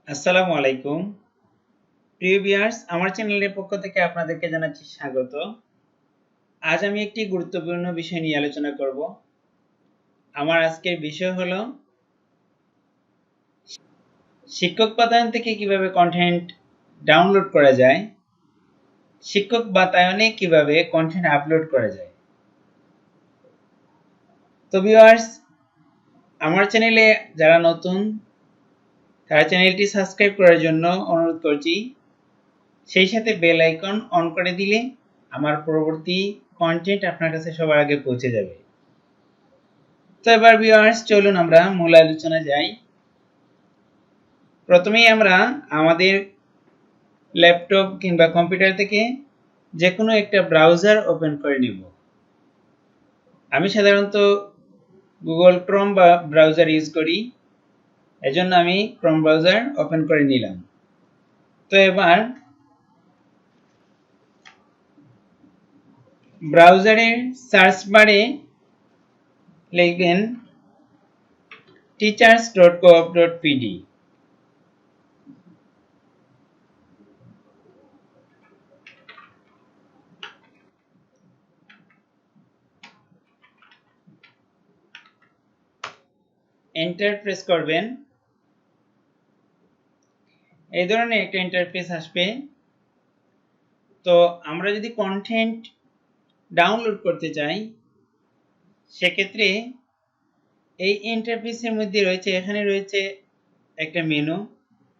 আসসালামু আলাইকুম প্রিয় ভিউয়ার্স, আমার চ্যানেলের পক্ষ থেকে আপনাদেরকে জানাচ্ছি স্বাগত। আজ আমি একটি গুরুত্বপূর্ণ বিষয় নিয়ে আলোচনা করব। আমার আজকের বিষয় হলো শিক্ষক বাতায়ন থেকে কিভাবে কন্টেন্ট ডাউনলোড করা যায়, শিক্ষক বাতায়নে কিভাবে কন্টেন্ট আপলোড করা যায়। তো ভিউয়ার্স, আমার চ্যানেলে যারা নতুন তারা চ্যানেলটি সাবস্ক্রাইব করার জন্য অনুরোধ করছি। সেই সাথে বেল আইকন অন করে দিলে আমার পরবর্তী কন্টেন্ট আপনার কাছে সবার আগে পৌঁছে যাবে। তো এবার ভিউয়ার্স, চলুন আমরা মূল আলোচনায় যাই। প্রথমেই আমরা আমাদের ল্যাপটপ কিংবা কম্পিউটার থেকে যে কোনো একটা ব্রাউজার ওপেন করে নিব। আমি সাধারণত গুগল ক্রোম বা ব্রাউজার ইউজ করি, এজন্য আমি ক্রোম ব্রাউজার ওপেন করে নিলাম। তো এবার ব্রাউজারের সার্চ বারে লিখবেন teachers.coop.pd। এন্টার প্রেস করবেন। এই ধরনের একটা ইন্টারফেস আসবে। তো আমরা যদি কন্টেন্ট ডাউনলোড করতে চাই, সেক্ষেত্রে এই ইন্টারফেসের মধ্যে এখানে রয়েছে একটা মেনু।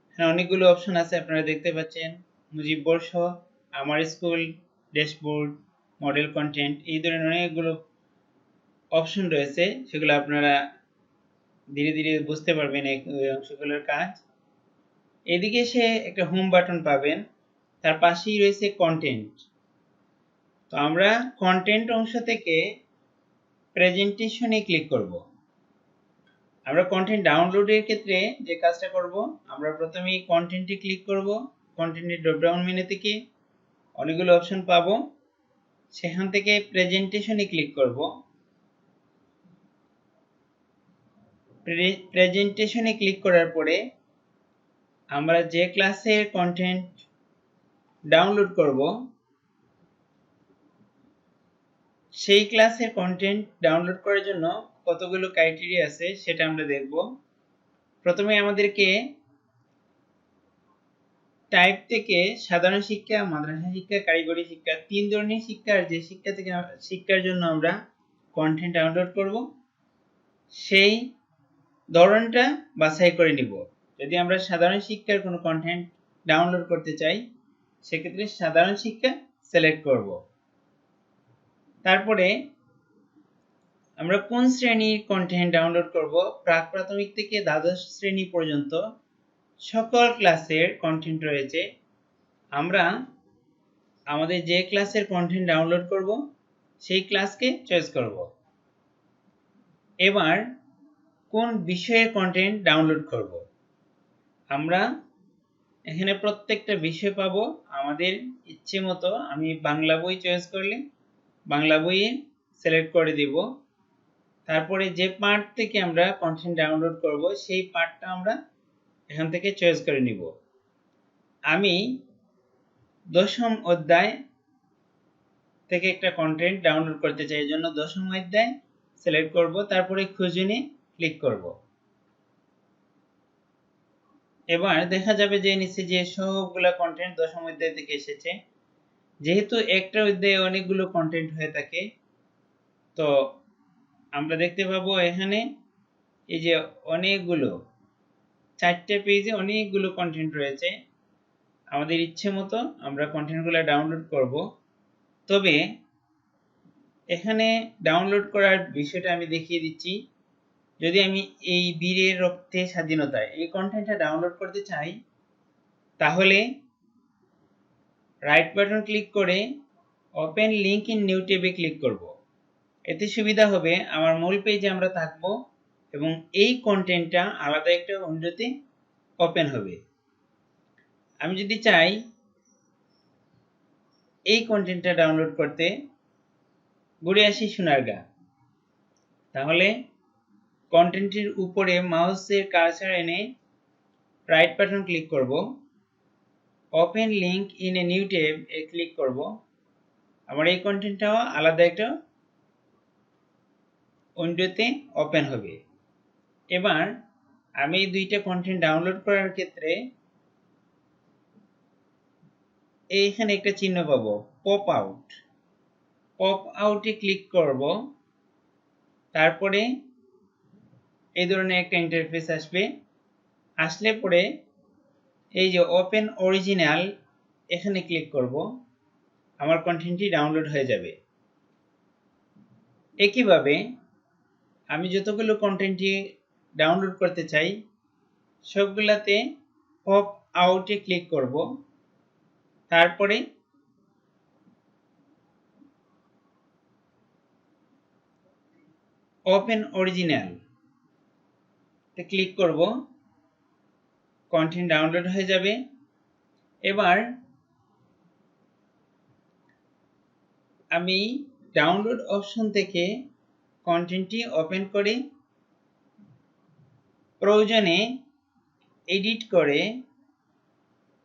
এখানে অনেকগুলো অপশন আছে, আপনারা দেখতে পাচ্ছেন। মুজিব বর্ষ, আমার স্কুল, ড্যাশবোর্ড, মডেল কন্টেন্ট, এই ধরনের অনেকগুলো অপশন রয়েছে। সেগুলো আপনারা ধীরে ধীরে বুঝতে পারবেন এই অংশগুলোর কাজ। এদিকে এসে একটা হোম বাটন পাবেন, তার পাশেই রয়েছে কন্টেন্ট। তো আমরা কন্টেন্ট অংশ থেকে প্রেজেন্টেশনে ক্লিক করব। আমরা কন্টেন্ট ডাউনলোডের ক্ষেত্রে যে কাজটা করব, আমরা প্রথমেই কন্টেন্টে ক্লিক করব। কন্টেন্টের ড্রপডাউন মেনু থেকে অনেকগুলো অপশন পাবো, সেখান থেকে প্রেজেন্টেশনে ক্লিক করব। প্রেজেন্টেশনে ক্লিক করার পরে আমরা যে ক্লাসের কন্টেন্ট ডাউনলোড করব, সেই ক্লাসের কন্টেন্ট ডাউনলোড করার জন্য কতগুলো ক্রাইটেরিয়া আছে সেটা আমরা দেখব। প্রথমে আমাদেরকে টাইপ থেকে সাধারণ শিক্ষা, মাদ্রাসা শিক্ষা, কারিগরি শিক্ষা, তিন ধরনের শিক্ষার যে শিক্ষার জন্য আমরা কন্টেন্ট ডাউনলোড করব, সেই ধরনটা বাছাই করে নিব। যদি আমরা সাধারণ শিক্ষার কোনো কন্টেন্ট ডাউনলোড করতে চাই, সেক্ষেত্রে সাধারণ শিক্ষা সিলেক্ট করব। তারপরে আমরা কোন শ্রেণীর কন্টেন্ট ডাউনলোড করব, প্রাক প্রাথমিক থেকে দ্বাদশ শ্রেণী পর্যন্ত সকল ক্লাসের কন্টেন্ট রয়েছে। আমরা আমাদের যে ক্লাসের কন্টেন্ট ডাউনলোড করব, সেই ক্লাসকে চয়েস করব। এবার কোন বিষয়ের কন্টেন্ট ডাউনলোড করব, আমরা এখানে প্রত্যেকটা বিষয় পাবো আমাদের ইচ্ছে মতো। আমি বাংলা বই চয়েস করলে বাংলা বইয়ে সিলেক্ট করে দিব। তারপরে যে পার্ট থেকে আমরা কন্টেন্ট ডাউনলোড করব, সেই পার্টটা আমরা এখান থেকে চয়েস করে নিব। আমি দশম অধ্যায় থেকে একটা কন্টেন্ট ডাউনলোড করতে চাই, এর জন্য দশম অধ্যায় সিলেক্ট করব। তারপরে খুঁজুনে ক্লিক করব। এবার দেখা যাবে যে নিচে যে সবগুলা কন্টেন্ট দশম অধ্যায় থেকে এসেছে। যেহেতু একটা অধ্যায়ে অনেকগুলো কন্টেন্ট হয়ে থাকে, তো আমরা দেখতে পাবো এখানে এই যে অনেকগুলো, 4টে পেজে অনেকগুলো কন্টেন্ট রয়েছে। আমাদের ইচ্ছে মতো আমরা কন্টেন্টগুলো ডাউনলোড করব। তবে এখানে ডাউনলোড করার বিষয়টা আমি দেখিয়ে দিচ্ছি। যদি আমি এই বীরের রক্তে স্বাধীনতা এই কন্টেন্টটা ডাউনলোড করতে চাই, তাহলে রাইট বাটন ক্লিক করে ওপেন লিংক ইন নিউ ট্যাবে ক্লিক করব। এতে সুবিধা হবে, আমার মূল পেজে আমরা থাকব এবং এই কন্টেন্টটা আলাদা একটা উইন্ডোতে ওপেন হবে। আমি যদি চাই এই কন্টেন্টটা ডাউনলোড করতে, ঘুরে আসি সোনারগাঁ, তাহলে কন্টেন্টের উপরে মাউসের কার্সার এনে রাইট বাটন ক্লিক করব, open link in a new tab A click করব। আমার এই কন্টেন্টটাও আলাদা একটা উইন্ডোতে ওপেন হবে। এবার আমি এই দুইটা কন্টেন্ট ডাউনলোড করার ক্ষেত্রে এইখানে একটা চিহ্ন পাবো, পপ আউট। পপ আউটে ক্লিক করব, তারপরে এই ধরনের একটা ইন্টারফেস আসবে। আসলে পরে এই যে ওপেন অরিজিনাল এখানে ক্লিক করব, আমার কন্টেন্টটি ডাউনলোড হয়ে যাবে। একইভাবে আমি যতগুলো কন্টেন্টটি ডাউনলোড করতে চাই সবগুলাতে পপ আউটে ক্লিক করব, তারপরে ওপেন অরিজিনাল তে ক্লিক করব, কন্টেন্ট ডাউনলোড হয়ে যাবে। এবার আমি ডাউনলোড অপশন থেকে কন্টেন্টটি ওপেন করে প্রয়োজনে এডিট করে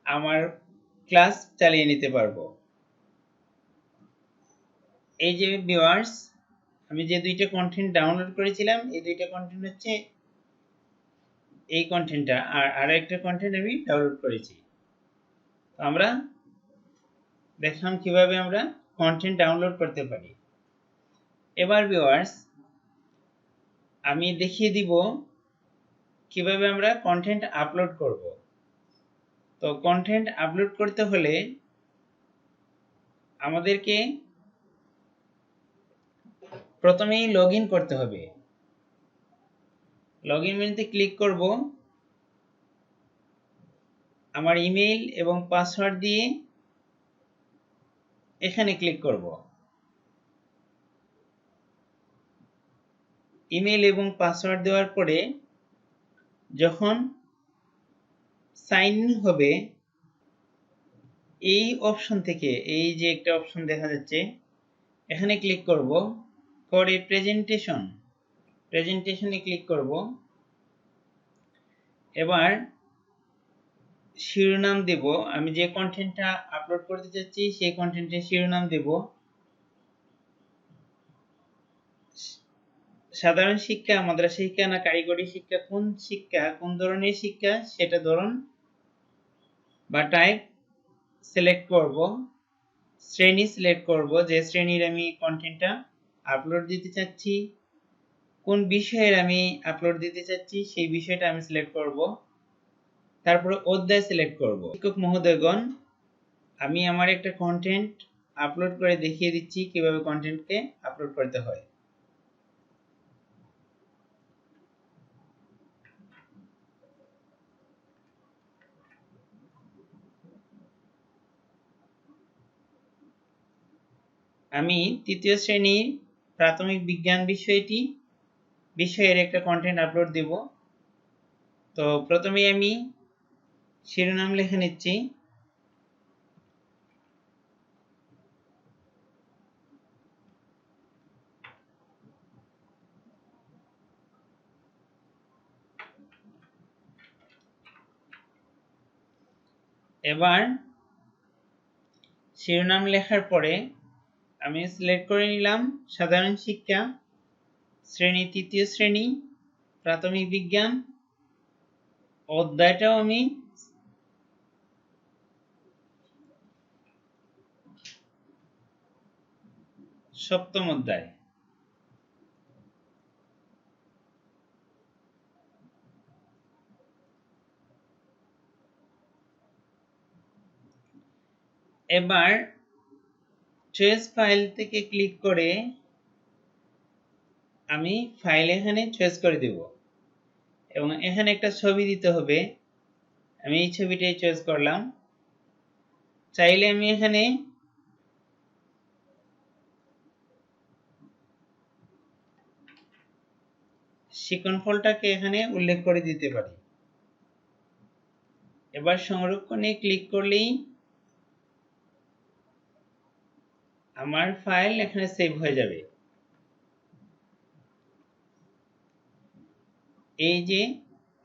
আমার ক্লাস চালিয়ে নিতে পারবো। এই যে ভিউয়ার্স, আমি যে দুইটা কন্টেন্ট ডাউনলোড করেছিলাম এই দুইটা কন্টেন্ট হচ্ছে এই কন্টেন্টটা, আর আরেকটা কন্টেন্ট আমি ডাউনলোড করেছি। তো আমরা দেখলাম কিভাবে আমরা কন্টেন্ট ডাউনলোড করতে পারি। এবার ভিউয়ার্স, আমি দেখিয়ে দিব কিভাবে আমরা কন্টেন্ট আপলোড করব। তো কন্টেন্ট আপলোড করতে হলে আমাদেরকে প্রথমেই লগইন করতে হবে। লগইন মেনুতে ক্লিক করব, আমার ইমেইল এবং পাসওয়ার্ড দিয়ে এখানে ক্লিক করব। ইমেইল এবং পাসওয়ার্ড দেওয়ার পরে যখন সাইন ইন হবে এই অপশন থেকে, এই যে একটা অপশন দেখা যাচ্ছে এখানে ক্লিক করব, করে প্রেজেন্টেশনে ক্লিক করব। এবার শিরোনাম দেব, আমি যে কন্টেন্টটা আপলোড করতে চাচ্ছি সেই কন্টেন্টের শিরোনাম দেব সাধারণ শিক্ষা, মাদ্রাসা শিক্ষা না কারিগরি শিক্ষা, কোন ধরনের শিক্ষা সেটা ধরুন বা টাইপ সিলেক্ট করব। শ্রেণী সিলেক্ট করব, যে শ্রেণীর আমি কন্টেন্টটা আপলোড দিতে চাচ্ছি, কোন বিষয়ের আমি আপলোড দিতে চাচ্ছি সেই বিষয়টা আমি সিলেক্ট করব। তারপরে অধ্যায় সিলেক্ট করব। শিক্ষক মহোদয়গণ, আমি আমার একটা কন্টেন্ট আপলোড করে দেখিয়ে দিচ্ছি কিভাবে কন্টেন্টকে আপলোড করতে হয়। আমি তৃতীয় শ্রেণীর প্রাথমিক বিজ্ঞান বিষয়ের একটা কন্টেন্ট আপলোড দেব। তো প্রথমে আমি শিরোনাম লিখে নিচ্ছি। এবার শিরোনাম লেখার পরে আমি সিলেক্ট করে নিলাম সাধারণ শিক্ষা, শ্রেণী তৃতীয় শ্রেণী, প্রাথমিক বিজ্ঞান। অধ্যায়টাও আমি সপ্তম অধ্যায়। এবার ট্রেস ফাইল থেকে ক্লিক করে আমি ফাইল এখানে ট্রেস করে দেব এবং এখানে একটা ছবি দিতে হবে। আমি এই ছবিটাই চয়েস করলাম। চাইলে আমি এখানে শিকনফলটাকে এখানে উল্লেখ করে দিতে পারি। এবার সংরক্ষণে ক্লিক করলেই আমার ফাইল এখানে সেভ হয়ে যাবে। এই যে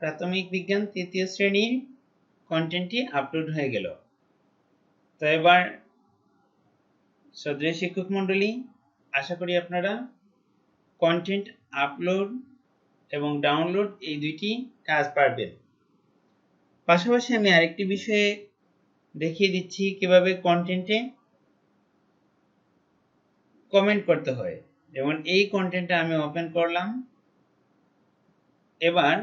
প্রাথমিক বিজ্ঞান তৃতীয় শ্রেণীর কন্টেন্টটি আপলোড হয়ে গেল। তো এবার শ্রদ্ধেয় শিক্ষক মণ্ডলী, আশা করি আপনারা কন্টেন্ট আপলোড এবং ডাউনলোড এই দুইটি কাজ পারবেন। পাশাপাশি আমি আরেকটি বিষয়ে দেখিয়ে দিচ্ছি কিভাবে কন্টেন্টে কমেন্ট করতে হয়। যেমন এই কন্টেন্টটা আমি ওপেন করলাম। এবার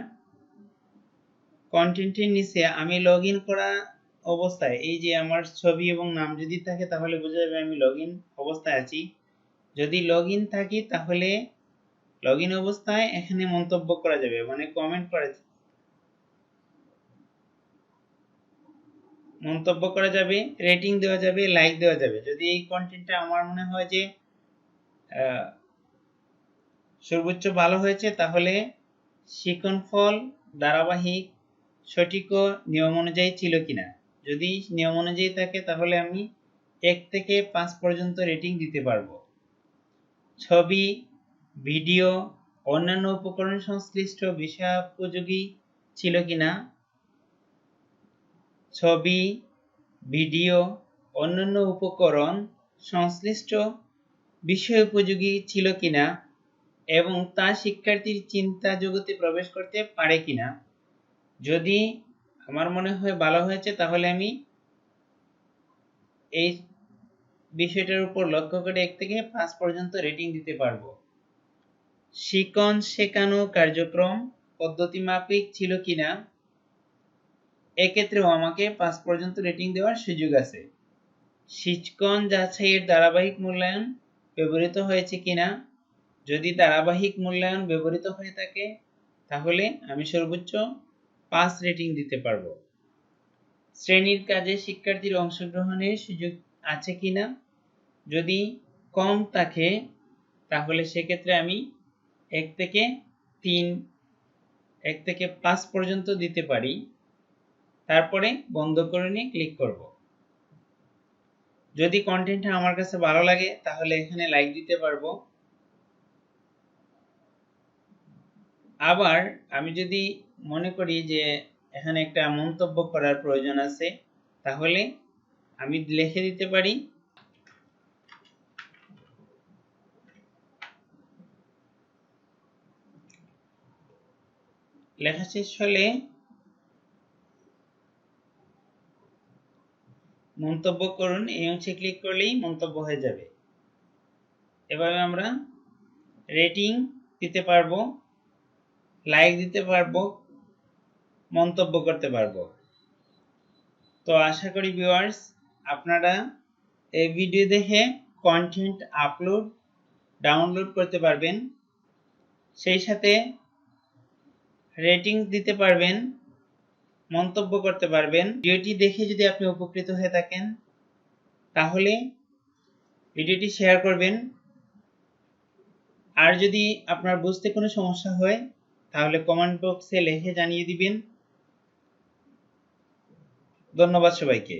কন্টেন্টের নিচে আমি লগ ইন করা অবস্থায় এই যে আমার ছবি এবং নাম যদি থাকে তাহলে বোঝা যাবে আমি লগ ইন অবস্থায় আছি। যদি লগ ইন থাকি তাহলে লগ ইন অবস্থায় এখানে মন্তব্য করা যাবে, মানে কমেন্ট করা মন্তব্য করা যাবে, রেটিং দেওয়া যাবে, লাইক দেওয়া যাবে। যদি এই কন্টেন্টটা আমার মনে হয় যে সর্বোচ্চ ভালো হয়েছে তাহলে শিক্ষণফল ধারাবাহিক সঠিক ও নিয়ম অনুযায়ী ছিল কিনা, যদি নিয়ম অনুযায়ী থাকে তাহলে আমি 1 থেকে 5 পর্যন্ত রেটিং দিতে পারবো। ছবি, ভিডিও, অন্যান্য উপকরণ সংশ্লিষ্ট বিষয়োপযোগী ছিল কিনা, ছবি, ভিডিও, অন্যান্য উপকরণ সংশ্লিষ্ট বিষয়োপযোগী ছিল কিনা এবং তা শিক্ষার্থীর চিন্তা জগতে প্রবেশ করতে পারে কিনা। যদি আমার মনে হয় ভালো হয়েছে তাহলে আমি এই বিষয়টার উপর লক্ষ্য করে 1 থেকে 5 পর্যন্ত রেটিং দিতে পারবো। শিক্ষণ শেখানো কার্যক্রম পদ্ধতি মাফিক ছিল কিনা, এক্ষেত্রেও আমাকে 5 পর্যন্ত রেটিং দেওয়ার সুযোগ আছে। শিক্ষণ যাচাইয়ের ধারাবাহিক মূল্যায়ন ব্যবহৃত হয়েছে কিনা, যদি ধারাবাহিক মূল্যায়ন ব্যবহৃত হয়ে থাকে তাহলে আমি সর্বোচ্চ 5 রেটিং দিতে পারবো। শ্রেণীর কাজে শিক্ষার্থীর অংশগ্রহণের সুযোগ আছে কিনা, যদি কম থাকে তাহলে সেক্ষেত্রে আমি 1 থেকে 5 পর্যন্ত দিতে পারি। তারপরে বন্ধ করে নিয়ে ক্লিক করব। যদি কন্টেন্টটা আমার কাছে ভালো লাগে তাহলে এখানে লাইক দিতে পারবো। আবার আমি যদি মনে করি যে এখানে একটা মন্তব্য করার প্রয়োজন আছে তাহলে আমি লিখে দিতে পারি লেখা শেষ হলে মন্তব্য করুন, এই অংশে ক্লিক করলেই মন্তব্য হয়ে যাবে। এভাবে আমরা রেটিং দিতে পারবো, লাইক দিতে পারবো, মন্তব্য করতে পারবো। তো আশা করি ভিউয়ার্স আপনারা এই ভিডিও দেখে কন্টেন্ট আপলোড ডাউনলোড করতে পারবেন, সেই সাথে রেটিং দিতে পারবেন, মন্তব্য করতে পারবেন। ভিডিওটি দেখে যদি আপনি উপকৃত হয়ে থাকেন তাহলে ভিডিওটি শেয়ার করবেন। আর যদি আপনার বুঝতে কোনো সমস্যা হয় তাহলে কমেন্ট বক্সে লিখে জানিয়ে দিবেন। ধন্যবাদ সবাইকে।